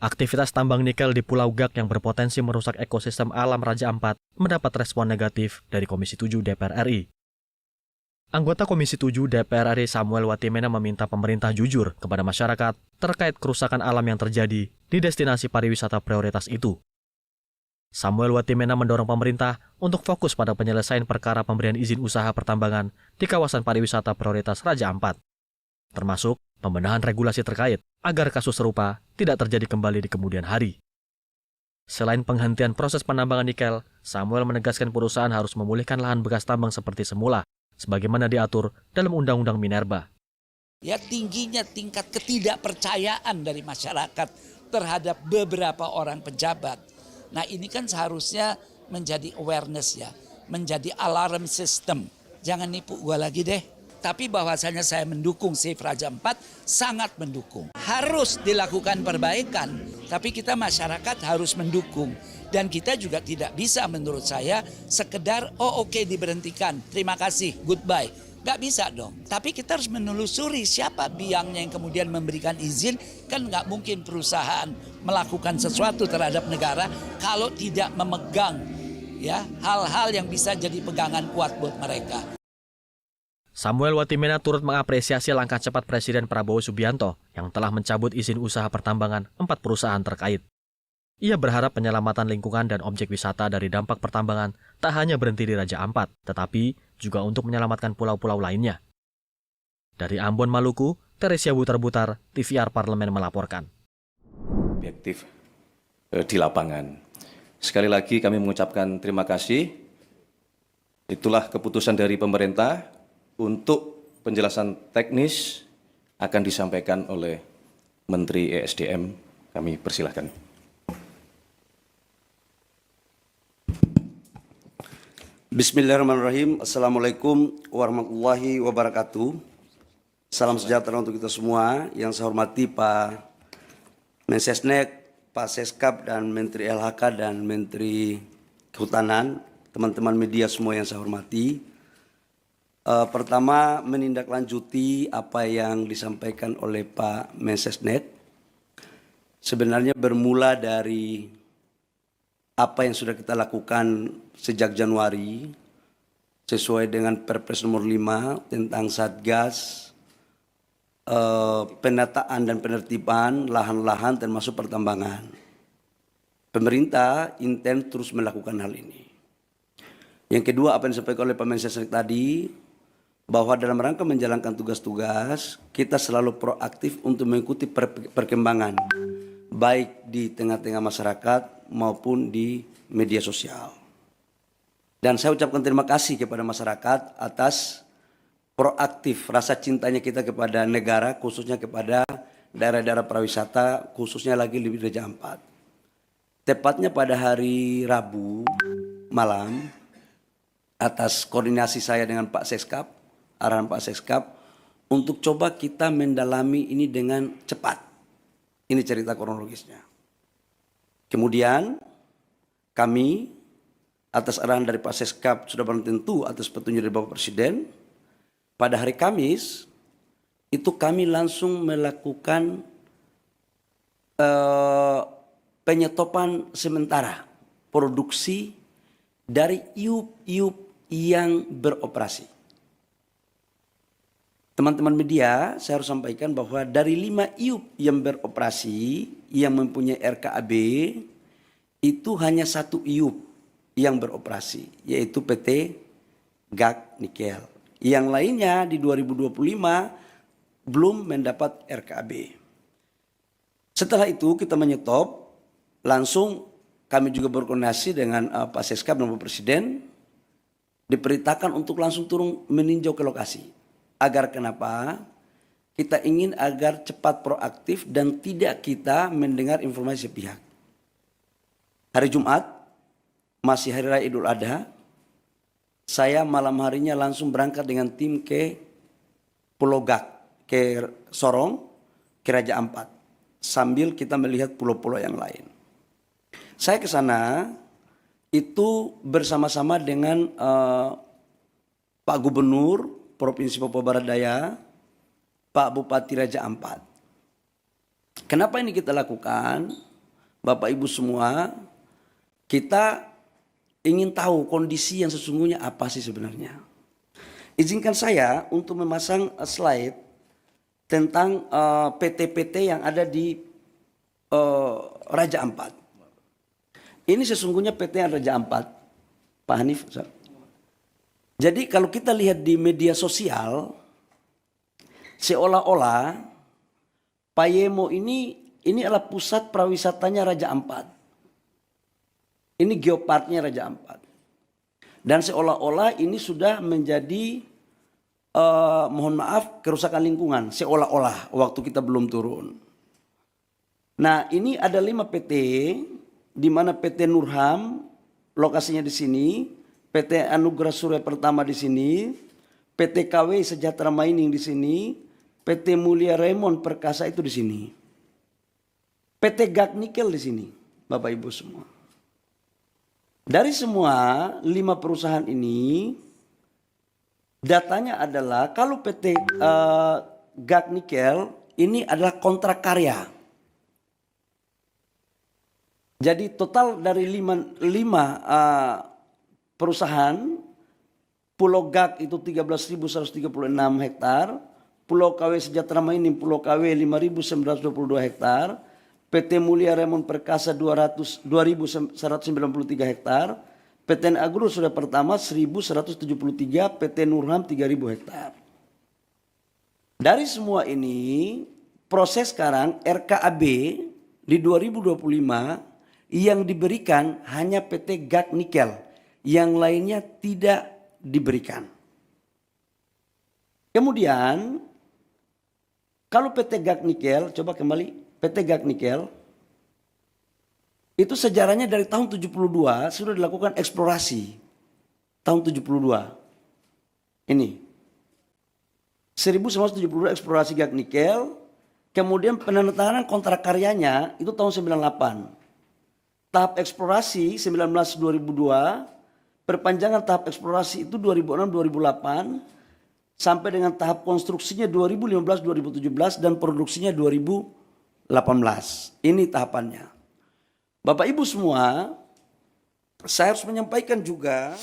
Aktivitas tambang nikel di Pulau Gak yang berpotensi merusak ekosistem alam Raja Ampat mendapat respon negatif dari Komisi 7 DPR RI. Anggota Komisi 7 DPR RI Samuel Watimena meminta pemerintah jujur kepada masyarakat terkait kerusakan alam yang terjadi di destinasi pariwisata prioritas itu. Samuel Watimena mendorong pemerintah untuk fokus pada penyelesaian perkara pemberian izin usaha pertambangan di kawasan pariwisata prioritas Raja Ampat, termasuk pembenahan regulasi terkait agar kasus serupa tidak terjadi kembali di kemudian hari. Selain penghentian proses penambangan nikel, Samuel menegaskan perusahaan harus memulihkan lahan bekas tambang seperti semula, sebagaimana diatur dalam Undang-Undang Minerba. Ya, tingginya tingkat ketidakpercayaan dari masyarakat terhadap beberapa orang pejabat. Nah, ini kan seharusnya menjadi awareness ya, menjadi alarm system. Jangan nipu gua lagi deh. Tapi bahwasanya saya mendukung Save Raja Ampat, sangat mendukung. Harus dilakukan perbaikan, tapi kita masyarakat harus mendukung. Dan kita juga tidak bisa menurut saya sekedar oke diberhentikan, terima kasih, goodbye. Nggak bisa dong. Tapi kita harus menelusuri siapa biangnya yang kemudian memberikan izin. Kan nggak mungkin perusahaan melakukan sesuatu terhadap negara kalau tidak memegang ya hal-hal yang bisa jadi pegangan kuat buat mereka. Samuel Watimena turut mengapresiasi langkah cepat Presiden Prabowo Subianto yang telah mencabut izin usaha pertambangan 4 perusahaan terkait. Ia berharap penyelamatan lingkungan dan objek wisata dari dampak pertambangan tak hanya berhenti di Raja Ampat, tetapi juga untuk menyelamatkan pulau-pulau lainnya. Dari Ambon, Maluku, Teresia Butar-Butar, TVR Parlemen melaporkan. Objektif di lapangan. Sekali lagi kami mengucapkan terima kasih. Itulah keputusan dari pemerintah. Untuk penjelasan teknis akan disampaikan oleh Menteri ESDM. Kami persilahkan. Bismillahirrahmanirrahim. Assalamualaikum warahmatullahi wabarakatuh. Salam sejahtera untuk kita semua. Yang saya hormati Pak Mensesnek, Pak Seskap, dan Menteri LHK dan Menteri Kehutanan, teman-teman media semua yang saya hormati. Pertama, menindaklanjuti apa yang disampaikan oleh Pak Mensesnek. Sebenarnya bermula dari apa yang sudah kita lakukan sejak Januari sesuai dengan Perpres nomor 5 tentang Satgas penataan dan penertiban lahan-lahan termasuk pertambangan. Pemerintah intens terus melakukan hal ini. Yang kedua, apa yang disampaikan oleh Pak Mensesnek tadi, bahwa dalam rangka menjalankan tugas-tugas, kita selalu proaktif untuk mengikuti perkembangan, baik di tengah-tengah masyarakat maupun di media sosial. Dan saya ucapkan terima kasih kepada masyarakat atas proaktif rasa cintanya kita kepada negara, khususnya kepada daerah-daerah pariwisata, khususnya lagi di Raja Ampat. Tepatnya pada hari Rabu malam, atas koordinasi saya dengan Pak Seskap, arahan Pak Seskap, untuk coba kita mendalami ini dengan cepat. Ini cerita kronologisnya. Kemudian kami atas arahan dari Pak Seskap sudah barang tentu atas petunjuk dari Bapak Presiden, pada hari Kamis itu kami langsung melakukan penyetopan sementara produksi dari iup-iup yang beroperasi. Teman-teman media, saya harus sampaikan bahwa dari 5 iup yang beroperasi, yang mempunyai RKAB, itu hanya 1 iup yang beroperasi, yaitu PT GAK Nikel. Yang lainnya di 2025 belum mendapat RKAB. Setelah itu kita menyetop, langsung kami juga berkoordinasi dengan Pak Seskap dan Bapak Presiden, diperintahkan untuk langsung turun meninjau ke lokasi. Agar kenapa? Kita ingin agar cepat proaktif dan tidak kita mendengar informasi sepihak. Hari Jumat, masih Hari Raya Idul Adha, saya malam harinya langsung berangkat dengan tim ke Pulau Gak, ke Sorong, ke Raja Ampat. Sambil kita melihat pulau-pulau yang lain. Saya ke sana itu bersama-sama dengan Pak Gubernur Provinsi Papua Barat Daya, Pak Bupati Raja Ampat. Kenapa ini kita lakukan? Bapak Ibu semua, kita ingin tahu kondisi yang sesungguhnya apa sih sebenarnya. Izinkan saya untuk memasang slide tentang PT-PT yang ada di Raja Ampat. Ini sesungguhnya PT yang Raja Ampat, Pak Hanif. Jadi kalau kita lihat di media sosial, seolah-olah Payemo ini adalah pusat prawisatanya Raja Ampat. Ini geoparknya Raja Ampat. Dan seolah-olah ini sudah menjadi, mohon maaf, kerusakan lingkungan. Seolah-olah waktu kita belum turun. Nah, ini ada 5 PT, di mana PT Nurham, lokasinya di sini, PT Anugerah Surya Pertama di sini, PT KW Sejahtera Mining di sini, PT Mulia Raymond Perkasa itu di sini. PT Gag Nikel di sini, Bapak Ibu semua. Dari semua 5 perusahaan ini, datanya adalah kalau PT Gag Nikel ini adalah kontrak karya. Jadi total dari 5 perusahaan, Pulau Gag itu 13.136 hektar, Pulau KW Sejahtera Mining Pulau KW 5.922 hektar, PT Mulia Raymond Perkasa 2.193 hektar, PT Agro Surya Pertama 1.173, PT Nurham 3.000 hektar. Dari semua ini, proses sekarang RKAB di 2025 yang diberikan hanya PT Gag Nikel, yang lainnya tidak diberikan. Kemudian, kalau PT Gag Nikel, coba kembali, PT Gag Nikel, itu sejarahnya dari tahun 72 sudah dilakukan eksplorasi. Tahun 72. Ini. 1972 eksplorasi Gag Nikel, kemudian penandatanganan kontrak karyanya itu tahun 98. Tahap eksplorasi 19-2002, perpanjangan tahap eksplorasi itu 2006-2008, sampai dengan tahap konstruksinya 2015-2017 dan produksinya 2018. Ini tahapannya. Bapak Ibu semua, saya harus menyampaikan juga